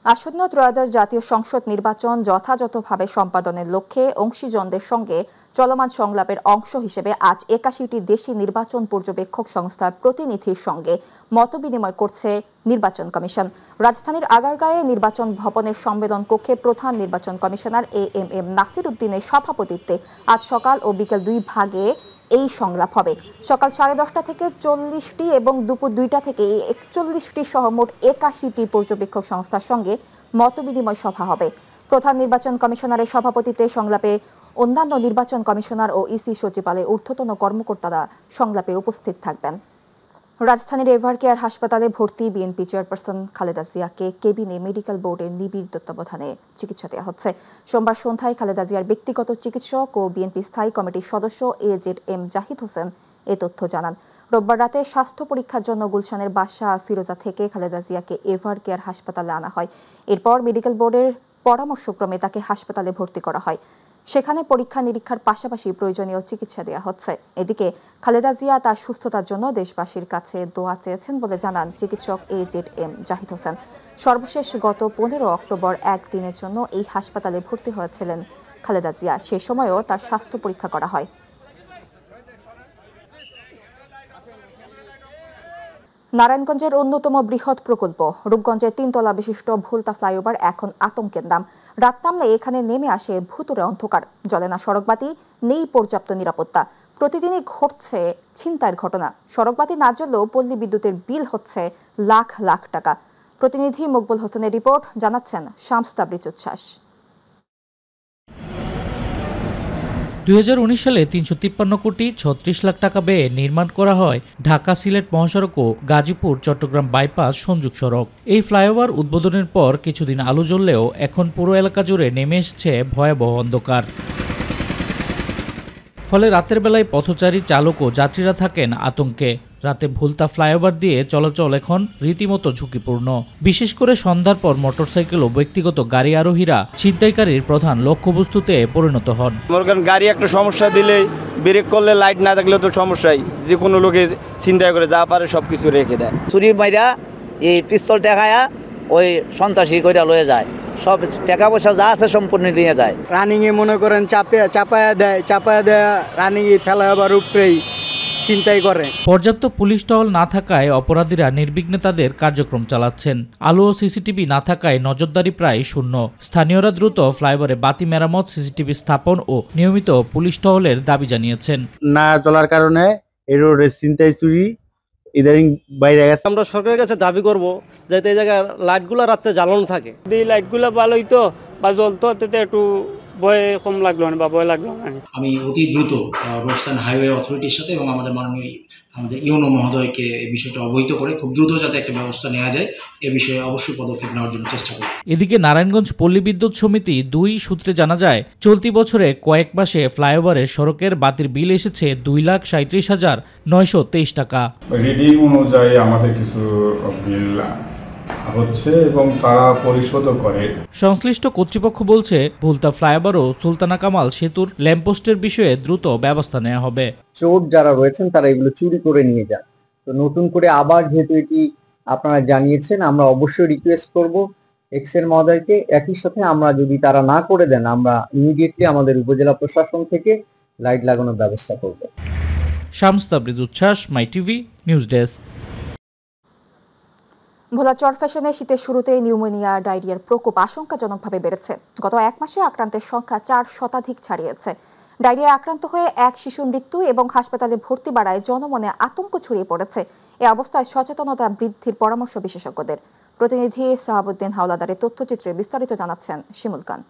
আসন্ন ত্রয়োদশ জাতীয় সংসদ নির্বাচন যথাযথভাবে সম্পাদনের লক্ষ্যে অংশীজনদের সঙ্গে চলমান সংলাপের অংশ হিসেবে আজ ৮১টি দেশি নির্বাচন পর্যবেক্ষক সংস্থার প্রতিনিধির সঙ্গে মতবিনিময় করছে নির্বাচন কমিশন। রাজধানীর আগারগাঁয়ে নির্বাচন ভবনের সম্মেলন কক্ষে প্রধান নির্বাচন কমিশনার এএমএম নাসির উদ্দিনের সভাপতিত্বে আজ সকাল ও বিকেল ২ ভাগে এই সংলাপ হবে। সকাল 10:30 থেকে 40টি এবং দুপুর 2টা থেকে 41টি সহ মোট ৮১টি পর্যবেক্ষক সংস্থার সঙ্গে মতবিনিময় সভা হবে। প্রধান নির্বাচন কমিশনারের সভাপতিত্বে সংলাপে অন্যান্য নির্বাচন কমিশনার ও ইসি সচিবালয়ের ঊর্ধ্বতন কর্মকর্তারা সংলাপে উপস্থিত থাকবেন। রাজধানীর এভারকেয়ার হাসপাতালে ভর্তি বিএনপি চেয়ারপারসন খালেদা জিয়াকে কেবিনে মেডিকেল বোর্ডের নিবিড় তত্ত্বাবধানে চিকিৎসা দেওয়া হচ্ছে। সোমবার সন্ধ্যায় খালেদা জিয়ার ব্যক্তিগত চিকিৎসক ও বিএনপি স্থায়ী কমিটির সদস্য এজেড-এম জাহিদ হোসেন এ তথ্য জানান। রোববার রাতে স্বাস্থ্য পরীক্ষার জন্য গুলশানের বাসা ফিরোজা থেকে খালেদা জিয়াকে এভারকেয়ার হাসপাতালে আনা হয়। এরপর মেডিকেল বোর্ডের পরামর্শক্রমে তাকে হাসপাতালে ভর্তি করা হয়। সেখানে পরীক্ষা নিরীক্ষার পাশাপাশি প্রয়োজনীয় চিকিৎসা দেওয়া হচ্ছে। এদিকে খালেদা জিয়া তার সুস্থতার জন্য দেশবাসীর কাছে দোয়া চেয়েছেন বলে জানান চিকিৎসক এজেড-এম জাহিদ হোসেন। সর্বশেষ গত 15 অক্টোবর একদিনের জন্য এই হাসপাতালে ভর্তি হয়েছিলেন খালেদা জিয়া। সে সময়ও তার স্বাস্থ্য পরীক্ষা করা হয়। নারায়ণগঞ্জের অন্যতম বৃহৎ প্রকল্প রূপগঞ্জের 3 তলা বিশিষ্ট ভুলতা ফ্লাইওভার এখন আতঙ্কের নাম। রাত নামলে এখানে নেমে আসে ভুতুড়ে অন্ধকার, জ্বলে না সড়কবাতি, নেই পর্যাপ্ত নিরাপত্তা। প্রতিদিনই ঘটছে ছিনতাইয়ের ঘটনা। সড়কবাতি না জ্বললেও পল্লী বিদ্যুতের বিল হচ্ছে লাখ লাখ টাকা। প্রতিনিধি মকবুল হোসেনের রিপোর্ট, জানাচ্ছেন শামস তাবরিজ উচ্ছ্বাস। 2019 সালে 353 কোটি 36 লাখ টাকা ব্যয়ে নির্মাণ করা হয় ঢাকা সিলেট মহাসড়ক ও গাজীপুর চট্টগ্রাম বাইপাস সংযোগ সড়ক। এই ফ্লাইওভার উদ্বোধনের পর কিছুদিন আলো জ্বললেও এখন পুরো এলাকা জুড়ে নেমে এসেছে ভয়াবহ অন্ধকার। ফলে রাতের বেলায় পথচারী চালক ও যাত্রীরা থাকেন আতঙ্কে। রাতে ভুলতা ফ্লাইওভার দিয়ে চলাচল এখন রীতিমতো ঝুঁকিপূর্ণ। বিশেষ করে সন্ধ্যার পর মোটরসাইকেল ও ব্যক্তিগত গাড়ি আরোহীরা ছিনতাইকারীর প্রধান লক্ষ্যবস্তুতে পরিণত হন। গাড়ি একটা সমস্যা দিলে ব্রেক করলে লাইট না থাকলে তো সমস্যাই, যে কোনো লোকে ছিনতাই করে যা পারে সবকিছু রেখে দেয়। চুরি মাইরা এই পিস্তল টেকায়া ওই সন্ত্রাসী করে লয়ে যায়, সব টাকা পয়সা যা আছে সম্পূর্ণ নিয়ে যায়। রানিংয়ে মনে করেন চাপায়া দেয় রানিংয়ে ফেলা আবার উপরেই চিন্তাই করে। পর্যাপ্ত পুলিশ টহল না থাকায় অপরাধীরা নির্বিঘ্নে তাদের কার্যক্রম চালাচ্ছেন। আলো ও সিসিটিভি না থাকায় নজরদারি প্রায় শূন্য। স্থানীয়রা দ্রুত ফ্লাইওভারে বাতি মেরামত, সিসিটিভি স্থাপন ও নিয়মিত পুলিশ টহলের দাবি জানিয়েছেন। না চলার কারণে এই রোডের চিন্তাই চুরি ইদারিং বাইরে গেছে। আমরা সরকারের কাছে দাবি করব যাতে এই জায়গায় লাইটগুলো রাতে জ্বালানো থাকে। এই লাইটগুলো ভালো হইতো বা জ্বলতো, তাতে একটু ভয় কম লাগলো না বা ভয় লাগলো না। আমি অতি দ্রুত রোডস অ্যান্ড হাইওয়ে অথরিটির সাথে এবং আমাদের মাননীয় ইউনো মহোদয়কে এই বিষয়টা অবহিত করে খুব দ্রুত যাতে একটা ব্যবস্থা নেওয়া যায় এ বিষয়ে অবশ্যই পদক্ষেপ নেওয়ার জন্য চেষ্টা করব। এদিকে নারায়ণগঞ্জ পল্লী বিদ্যুৎ সমিতি 2 সূত্রে জানা যায়, চলতি বছরে কয়েক মাসে ফ্লাইওভারের সড়কের বাতির বিল এসেছে 2,37,923 টাকা। রিডিং অনুযায়ী আমাদের কিছু বিল হচ্ছে এবং তারা পরিশোধ করে। সংশ্লিষ্ট কর্তৃপক্ষ বলছে ভুলতা ফ্লাইওভার ও সুলতানা কামাল সেতুর ল্যাম্পপোস্টের বিষয়ে দ্রুত ব্যবস্থা নেওয়া হবে। চোর যারা রয়েছেন তারা এগুলো চুরি করে নিয়ে যান। তো নতুন করে আবার যেহেতু এটি আপনারা জানিয়েছেন, আমরা অবশ্যই রিকোয়েস্ট করব এক্সের মহোদয়কে। একই সাথে আমরা যদি তারা না করে দেন, আমরা ইমিডিয়েটলি আমাদের উপজেলা প্রশাসন থেকে লাইট লাগানোর ব্যবস্থা করব। শামস তাবরিজ উচ্ছ্বাস, মাই টিভি নিউজ ডেস্ক। ভোলা চরফ্যাশনে শীতের শুরুতে নিউমোনিয়া ডায়রিয়ার প্রকোপ আশঙ্কাজনকভাবে বেড়েছে। গত 1 মাসে আক্রান্তের সংখ্যা 4 শতাধিক ছাড়িয়েছে। ডায়রিয়া আক্রান্ত হয়ে এক শিশুর মৃত্যু এবং হাসপাতালে ভর্তি বাড়ায় জনমনে আতঙ্ক ছড়িয়ে পড়েছে। এ অবস্থায় সচেতনতা বৃদ্ধির পরামর্শ বিশেষজ্ঞদের। প্রতিনিধি সাহাবুদ্দিন হাওলাদারের তথ্যচিত্রে বিস্তারিত জানাচ্ছেন শিমুল খান।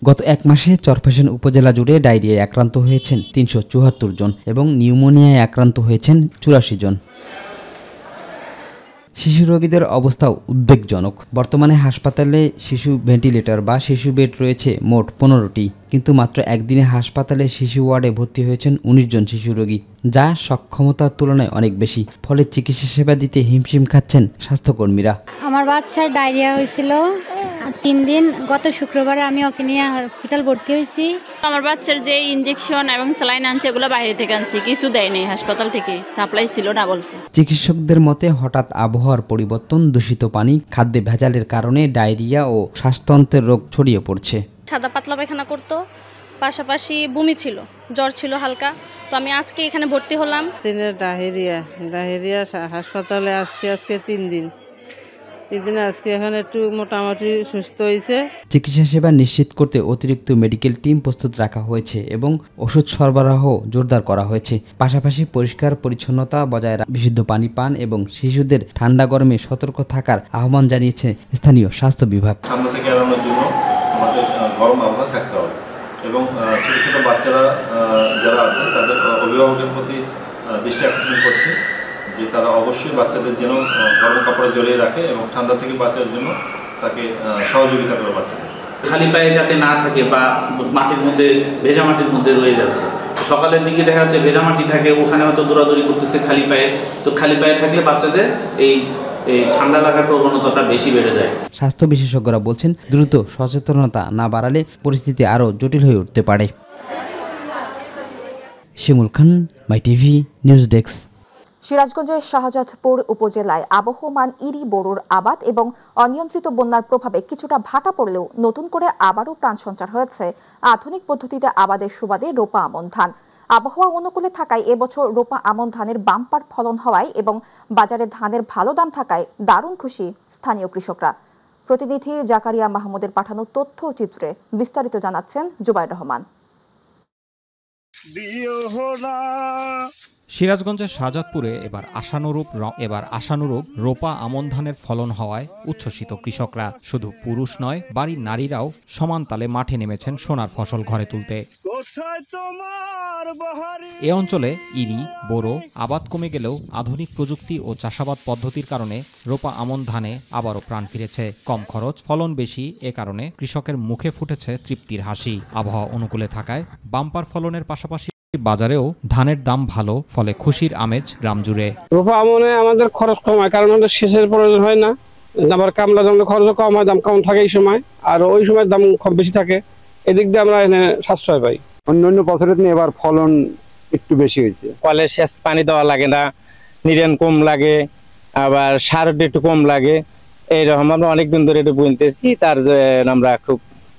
গত 1 মাসে চরফ্যাশন উপজেলা জুড়ে ডায়রিয়ায় আক্রান্ত হয়েছেন 374 জন এবং নিউমোনিয়ায় আক্রান্ত হয়েছেন 84 জন। শিশু রোগীদের অবস্থাও উদ্বেগজনক। বর্তমানে হাসপাতালে শিশু ভেন্টিলেটর বা শিশু বেড রয়েছে মোট 15টি, কিন্তু মাত্র একদিনে হাসপাতালে শিশু ওয়ার্ডে ভর্তি হয়েছেন 19 জন শিশু রোগী, যা সক্ষমতার তুলনায় অনেক বেশি। ফলে চিকিৎসা সেবা দিতে হিমশিম খাচ্ছেন স্বাস্থ্যকর্মীরা। আমার বাচ্চার ডায়রিয়া হয়েছিল, 3 দিন গত শুক্রবারে আমি ওকে নিয়ে হসপিটাল ভর্তি হয়েছি। আমার বাচ্চার যে ইনজেকশন এবং স্যালাইন আনছে এগুলো বাইরে থেকে আনছি, কিছু দেয়নি হাসপাতাল থেকে, সাপ্লাই ছিল না বলছে। চিকিৎসকদের মতে হঠাৎ আবহাওয়ার পরিবর্তন, দূষিত পানি, খাদ্যে ভেজালের কারণে ডায়রিয়া ও শ্বাসতন্ত্রের রোগ ছড়িয়ে পড়ছে। সাদা পাতলা পায়খানা করতো, পাশাপাশি বমি ছিল, জ্বর ছিল হালকা। তো আমি আজকে এখানে ভর্তি হলাম। ডায়রিয়া হাসপাতালে আসছি আজকে 3 দিন আজকে এখন একটু মোটামুটি সুস্থ হয়েছে। চিকিৎসা সেবা নিশ্চিত করতে অতিরিক্ত মেডিকেল টিম প্রস্তুত রাখা হয়েছে এবং ওষুধ সরবরাহ জোরদার করা হয়েছে। পাশাপাশি পরিষ্কার পরিচ্ছন্নতা বজায় বিশুদ্ধ পানি পান এবং শিশুদের ঠান্ডা গরমে সতর্ক থাকার আহ্বান জানিয়েছে স্থানীয় স্বাস্থ্য বিভাগ। ঠান্ডা থেকে এড়ানোর জন্য আমাদের গরম আবহাওয়া থাকতে হবে এবং ছোটো ছোটো বাচ্চারা যারা আছে তাদের অভিভাবকের প্রতি দৃষ্টি আকর্ষণ করছে যে তারা অবশ্যই বাচ্চাদের যেন গরম কাপড়ে জড়িয়ে রাখে এবং ঠান্ডা থেকে বাঁচার জন্য তাকে সহযোগিতা করে বাচ্চাদের। খালি পায়ে যাতে না থাকে বা মাটির মধ্যে ভেজা মাটির মধ্যে রয়ে যাচ্ছে, সকালের দিকে দেখা যাচ্ছে ভেজা মাটি থাকে, ওখানে হয়তো দৌড়াদৌড়ি করতেছে খালি পায়ে, তো খালি পায়ে থাকলে বাচ্চাদের এই ঠান্ডা লাগার প্রবণতাটা বেশি বেড়ে যায়। স্বাস্থ্য বিশেষজ্ঞরা বলছেন দ্রুত সচেতনতা না বাড়ালে পরিস্থিতি আরও জটিল হয়ে উঠতে পারে। শিমুল খান, মাই টিভি নিউজ ডেস্ক। সিরাজগঞ্জের শাহজাদপুর উপজেলায় আবহমান ইরি বোরোর আবাদ এবং অনিয়ন্ত্রিত বন্যার প্রভাবে কিছুটা ভাটা পড়লেও নতুন করে আবারও প্রাণ সঞ্চার হয়েছে আধুনিক পদ্ধতিতে আবাদের সুবাদে রোপা আমন ধান। আবহাওয়া অনুকূলে থাকায় এবছর রোপা আমন ধানের বাম্পার ফলন হওয়ায় এবং বাজারে ধানের ভালো দাম থাকায় দারুণ খুশি স্থানীয় কৃষকরা। প্রতিনিধি জাকারিয়া মাহমুদের পাঠানো তথ্যচিত্রে বিস্তারিত জানাচ্ছেন জুবাইর রহমান। সিরাজগঞ্জের শাহজাদপুরে এবার আশানুরূপ রোপা আমন ধানের ফলন হওয়ায় উচ্ছ্বসিত কৃষকরা। শুধু পুরুষ নয়, বাড়ির নারীরাও সমান তালে মাঠে নেমেছেন সোনার ফসল ঘরে তুলতে। এ অঞ্চলে ইরি, বোরো আবাদ কমে গেলেও আধুনিক প্রযুক্তি ও চাষাবাদ পদ্ধতির কারণে রোপা আমন ধানে আবারও প্রাণ ফিরেছে। কম খরচ, ফলন বেশি, এ কারণে কৃষকের মুখে ফুটেছে তৃপ্তির হাসি। আবহাওয়া অনুকূলে থাকায় বাম্পার ফলনের পাশাপাশি বাজারেও ধানের দাম ভালো, ফলে খুশির আমেজ গ্রাম জুড়ে। রোপা আমনে আমাদের খরচ কম হয়, কারণ আমাদের সেচের প্রয়োজন হয় না, আবার কামলা জমিতে খরচ কম হয়, দাম কম থাকে এই সময়, আর ওই সময় দাম খুব বেশি থাকে, এদিক দিয়ে আমরা এখানে সাশ্রয় পাই। অন্যান্য বছরের নিয়ে এবার ফলন একটু বেশি হয়েছে। কলে সেচ পানি দেওয়া লাগে না, নিরেন কম লাগে, আবার সার একটু কম লাগে, এইরকম আমরা অনেকদিন ধরে এটা বুনতেছি, তার আমরা খুব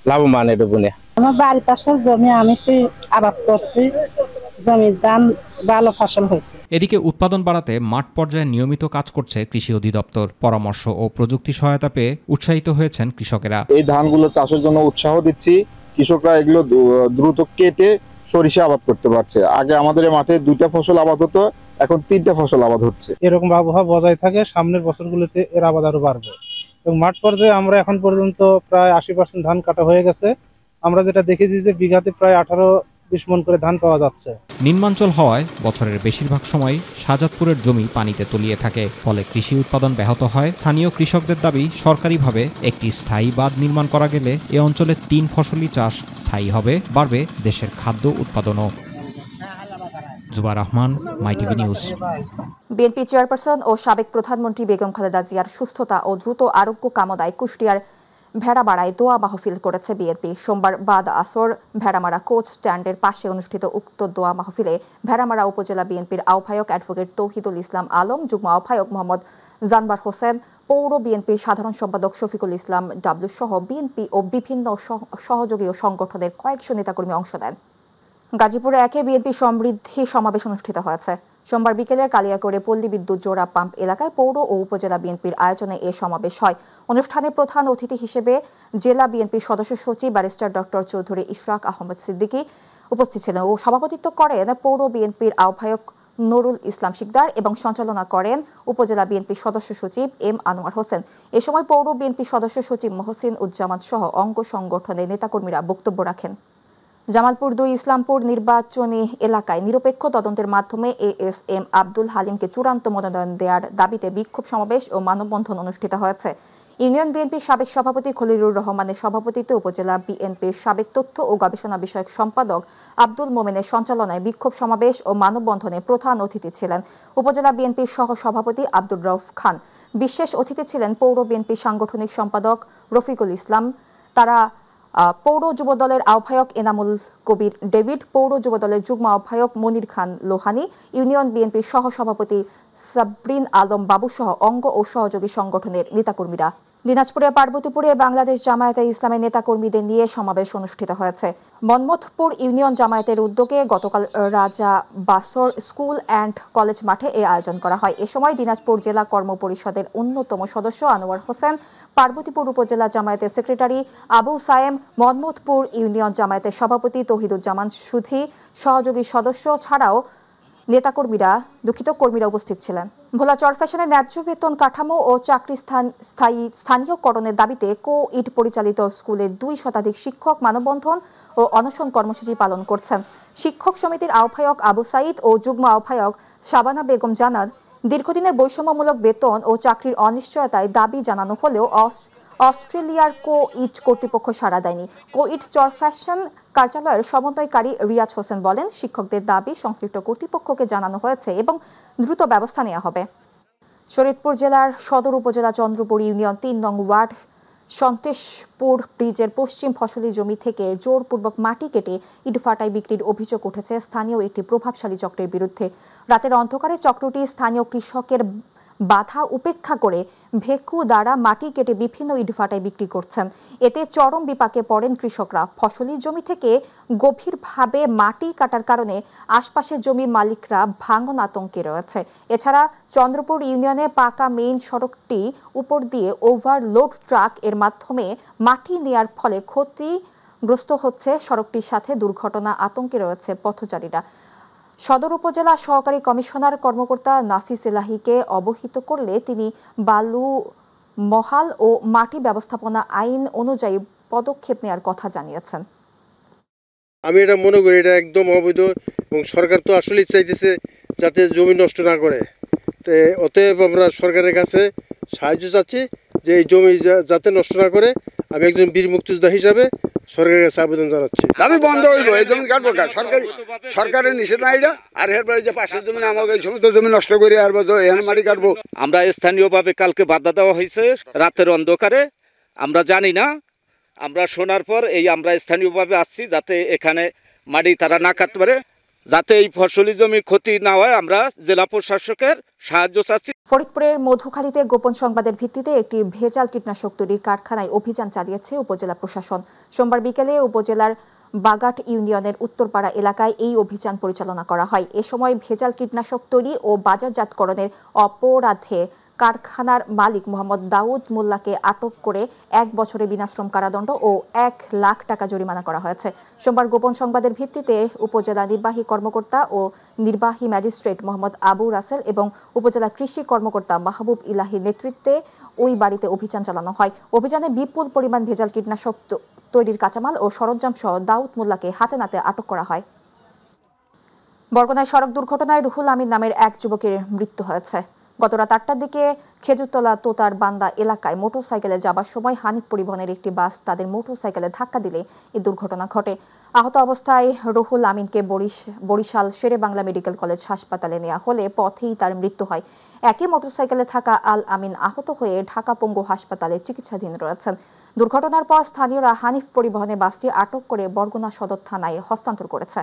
লাভবান এটা বুনে। আমার বাড়ির পাশের জমি আমি আবাদ করছি, জমির দাম ভালো ফসল হয়েছে। এদিকে উৎপাদন বাড়াতে মাঠ পর্যায়ে নিয়মিত কাজ করছে কৃষি অধিদপ্তর। পরামর্শ ও প্রযুক্তি সহায়তা পেয়ে উৎসাহিত হয়েছেন কৃষকেরা। এই ধানগুলো চাষের জন্য উৎসাহ দিচ্ছি, কৃষকরা এগুলো দ্রুত কেটে সরিষা আবাদ করতে পারছে। আগে আমাদের মাঠে 2টা ফসল আবাদ হতো, এখন 3টা ফসল আবাদ হচ্ছে। এরকম আবহাওয়া বজায় থাকে, সামনের বছরগুলোতে এর আবাদ আরো বাড়বে। এবং মাঠ পর্যায়ে আমরা এখন পর্যন্ত প্রায় 80% ধান কাটা হয়ে গেছে। আমরা যেটা দেখেছি যে বিঘাতে প্রায় 18-20 মণ করে ধান পাওয়া যাচ্ছে। নিম্নাঞ্চল হওয়ায় বছরের বেশিরভাগ সময় শাহজাদপুরের জমি পানিতে তলিয়ে থাকে, ফলে কৃষি উৎপাদন ব্যাহত হয়। স্থানীয় কৃষকদের দাবি, সরকারিভাবে একটি স্থায়ী বাঁধ নির্মাণ করা গেলে এ অঞ্চলে 3 ফসলি চাষ স্থায়ী হবে, বাড়বে দেশের খাদ্য উৎপাদনও। জুবাইর রহমান, মাই টিভি নিউজ। বিএনপি চেয়ারপারসন ও সাবেক প্রধানমন্ত্রী বেগম খালেদা জিয়ার সুস্থতা ও দ্রুত আরোগ্য কামনায় কুষ্টিয়ার ভেড়ামারায় দোয়া মাহফিল করেছে বিএনপি। সোমবার বাদ আসর ভেড়ামারা কোচ স্ট্যান্ডের পাশে অনুষ্ঠিত উক্ত দোয়া মাহফিলে ভেড়ামারা উপজেলা বিএনপির আহ্বায়ক অ্যাডভোকেট তৌহিদুল ইসলাম আলম, যুগ্ম আহ্বায়ক মোহাম্মদ জানবার হোসেন, পৌর বিএনপির সাধারণ সম্পাদক শফিকুল ইসলাম ডাবলু সহ বিএনপি ও বিভিন্ন সহযোগী ও সংগঠনের কয়েকশো নেতাকর্মী অংশ নেন। গাজীপুরে একে বিএনপি সমৃদ্ধি সমাবেশ অনুষ্ঠিত হয়েছে। সোমবার বিকেলে কালিয়াকৈরে পল্লী বিদ্যুৎ জোড়া পাম্প এলাকায় পৌর ও উপজেলা বিএনপির আয়োজনে এ সমাবেশ হয়। অনুষ্ঠানে প্রধান অতিথি হিসেবে জেলা বিএনপির সদস্য সচিব ব্যারিস্টার ডক্টর চৌধুরী ইশরাক আহমেদ সিদ্দিকী উপস্থিত ছিলেন ও সভাপতিত্ব করেন পৌর বিএনপির আহ্বায়ক নুরুল ইসলাম শিকদার এবং সঞ্চালনা করেন উপজেলা বিএনপির সদস্য সচিব এম আনোয়ার হোসেন। এ সময় পৌর বিএনপির সদস্য সচিব মহসিন উজ্জামান সহ অঙ্গ সংগঠনের নেতাকর্মীরা বক্তব্য রাখেন। জামালপুর 2 ইসলামপুর নির্বাচনী এলাকায় নিরপেক্ষ তদন্তের মাধ্যমে এএসএম আব্দুল হালিমকে চূড়ান্ত মনোনয়ন দেওয়ার দাবিতে বিক্ষোভ সমাবেশ ও মানববন্ধন অনুষ্ঠিত হয়েছে। ইউনিয়ন বিএনপির সাবেক সভাপতি খলিলুর রহমানের সভাপতিত্বে উপজেলা বিএনপির সাবেক তথ্য ও গবেষণা বিষয়ক সম্পাদক আব্দুল মোমেনের সঞ্চালনায় বিক্ষোভ সমাবেশ ও মানববন্ধনে প্রধান অতিথি ছিলেন উপজেলা বিএনপির সহ সভাপতি আব্দুর রউফ খান। বিশেষ অতিথি ছিলেন পৌর বিএনপির সাংগঠনিক সম্পাদক রফিকুল ইসলাম, তারা পৌর যুবদলের আহ্বায়ক এনামুল কবির ডেভিড, পৌর যুবদলের যুগ্ম আহ্বায়ক মনির খান লোহানী, ইউনিয়ন বিএনপির সহসভাপতি সাবরিন আলম বাবুসহ অঙ্গ ও সহযোগী সংগঠনের নেতাকর্মীরা। দিনাজপুরের পার্বতীপুরে বাংলাদেশ জামায়াতে ইসলামের নেতাকর্মীদের নিয়ে সমাবেশ অনুষ্ঠিত হয়েছে। মনমথপুর ইউনিয়ন জামায়াতের উদ্যোগে গতকাল রাজা বাসর স্কুল অ্যান্ড কলেজ মাঠে এই আয়োজন করা হয়। এ সময় দিনাজপুর জেলা কর্ম পরিষদের অন্যতম সদস্য আনোয়ার হোসেন, পার্বতীপুর উপজেলা জামায়াতের সেক্রেটারি আবু সায়েম, মনমথপুর ইউনিয়ন জামায়াতের সভাপতি তৌহিদুজ্জামান সুধী, সহযোগী সদস্য ছাড়াও কর্মীরা উপস্থিত ছিলেন। ভোলা চরফ্যাশনে ন্যায্য বেতন কাঠামো ও চাকরি স্থানীয়করণের দাবিতে কো-ইড পরিচালিত স্কুলের 2 শতাধিক শিক্ষক মানববন্ধন ও অনশন কর্মসূচি পালন করছেন। শিক্ষক সমিতির আহ্বায়ক আবু সাইদ ও যুগ্ম আহ্বায়ক শাবানা বেগম জানান, দীর্ঘদিনের বৈষম্যমূলক বেতন ও চাকরির অনিশ্চয়তায় দাবি জানানো হলেও অস্ট্রেলিয়ার কো-ইড কর্তৃপক্ষ সাড়া দেয়নি। কো-ইড চরফ্যাশন কার্যালয়ের সমন্বয়কারী রিয়াজ হোসেন বলেন, শিক্ষকদের দাবি সংশ্লিষ্ট কর্তৃপক্ষকে জানানো হয়েছে এবং দ্রুত ব্যবস্থা নেওয়া হবে। শরীয়তপুর জেলার সদর উপজেলা চন্দ্রপুর ইউনিয়ন 3 নং ওয়ার্ড সন্তেশপুর ব্রিজের পশ্চিম ফসলি জমি থেকে জোরপূর্বক মাটি কেটে ইটভাটায় বিক্রির অভিযোগ উঠেছে স্থানীয় একটি প্রভাবশালী চক্রের বিরুদ্ধে। রাতের অন্ধকারে চক্রটি স্থানীয় কৃষকের বাধা উপেক্ষা করে ভেকু দ্বারা মাটি কেটে বিভিন্ন ইটভাটায় বিক্রি করছেন। এতে চরম বিপাকে পড়েন কৃষকরা। ফসলি জমি থেকে গভীরভাবে মাটি কাটার কারণে আশপাশের জমি মালিকরা ভাঙন আতঙ্কে রয়েছে। এছাড়া চন্দ্রপুর ইউনিয়নে পাকা মেইন সড়কটি উপর দিয়ে ওভারলোড ট্রাক এর মাধ্যমে মাটি নেয়ার ফলে ক্ষতিগ্রস্ত হচ্ছে সড়কটির সাথে দুর্ঘটনা আতঙ্কে রয়েছে পথচারীরা। সদর উপজেলা সহকারী কমিশনার কর্মকর্তা নাফিস এলাহিকে অবহিত করলে তিনি বালু মহাল ও মাটি ব্যবস্থাপনা আইন অনুযায়ী পদক্ষেপ নেওয়ার কথা জানিয়েছেন। আমি এটা মনে করি এটা একদম অবৈধ এবং সরকার তো আসলেই চাইতেছে যাতে জমি নষ্ট না করে। তো অতএব আমরা সরকারের কাছে সাহায্য চাচ্ছি যে এই জমি যাতে নষ্ট না করে। আমি একজন বীর মুক্তিযোদ্ধা হিসাবে সরকারের কাছে আবেদন জানাচ্ছি। দাবি বন্ধ হইব, এই জমি কাটবো সরকারের নিষেধ না এটা। আর এরপরে যে পাশের জমি আমাকে এই সমস্ত জমি নষ্ট করে আর এখানে মাটি কাটবো। আমরা স্থানীয়ভাবে কালকে বাধা দেওয়া হয়েছে রাতের অন্ধকারে, আমরা জানি না। আমরা শোনার পর আমরা স্থানীয়ভাবে আসছি যাতে এখানে মাটি তারা না কাটতে পারে, যাতে এই ফসলি জমির ক্ষতি না হয়। আমরা জেলা প্রশাসকের সাহায্য চাচ্ছি। ফরিদপুরের মধুখালীতে গোপন সংবাদের ভিত্তিতে একটি ভেজাল কীটনাশক তৈরির কারখানায় অভিযান চালিয়েছে উপজেলা প্রশাসন। সোমবার বিকেলে উপজেলার বাগাট ইউনিয়নের উত্তরপাড়া এলাকায় এই অভিযান পরিচালনা করা হয়। এ সময় ভেজাল কীটনাশক তৈরি ও বাজারজাতকরণের অপরাধে কারখানার মালিক মোহাম্মদ দাউদ মোল্লাকে আটক করে 1 বছরের বিনাশ্রম কারাদণ্ড ও 1 লাখ টাকা জরিমানা করা হয়েছে। সোমবার গোপন সংবাদের ভিত্তিতে উপজেলা নির্বাহী কর্মকর্তা ও নির্বাহী ম্যাজিস্ট্রেট মোহাম্মদ আবু রাসেল এবং উপজেলা কৃষি কর্মকর্তা মাহবুব ইলাহির নেতৃত্বে ওই বাড়িতে অভিযান চালানো হয়। অভিযানে বিপুল পরিমাণ ভেজাল কীটনাশক তৈরির কাঁচামাল ও সরঞ্জাম সহ দাউদ মোল্লাকে হাতে নাতে আটক করা হয়। বরগুনায় সড়ক দুর্ঘটনায় রুহুল আমিন নামের এক যুবকের মৃত্যু হয়েছে। গত রাত 8টার দিকে খেজুরতলা তোতার বান্দা এলাকায় মোটরসাইকেলে যাবার সময় হানিফ পরিবহনের একটি বাস তাদের মোটরসাইকেলে ধাক্কা দিলে এই দুর্ঘটনা ঘটে। আহত অবস্থায় রুহুল আমিনকে বরিশাল শেরে বাংলা মেডিকেল কলেজ হাসপাতালে নেওয়া হলে পথেই তার মৃত্যু হয়। একই মোটরসাইকেলে থাকা আল আমিন আহত হয়ে ঢাকা পঙ্গু হাসপাতালে চিকিৎসাধীন রয়েছেন। দুর্ঘটনার পর স্থানীয়রা হানিফ পরিবহনের বাসটি আটক করে বরগুনা সদর থানায় হস্তান্তর করেছে।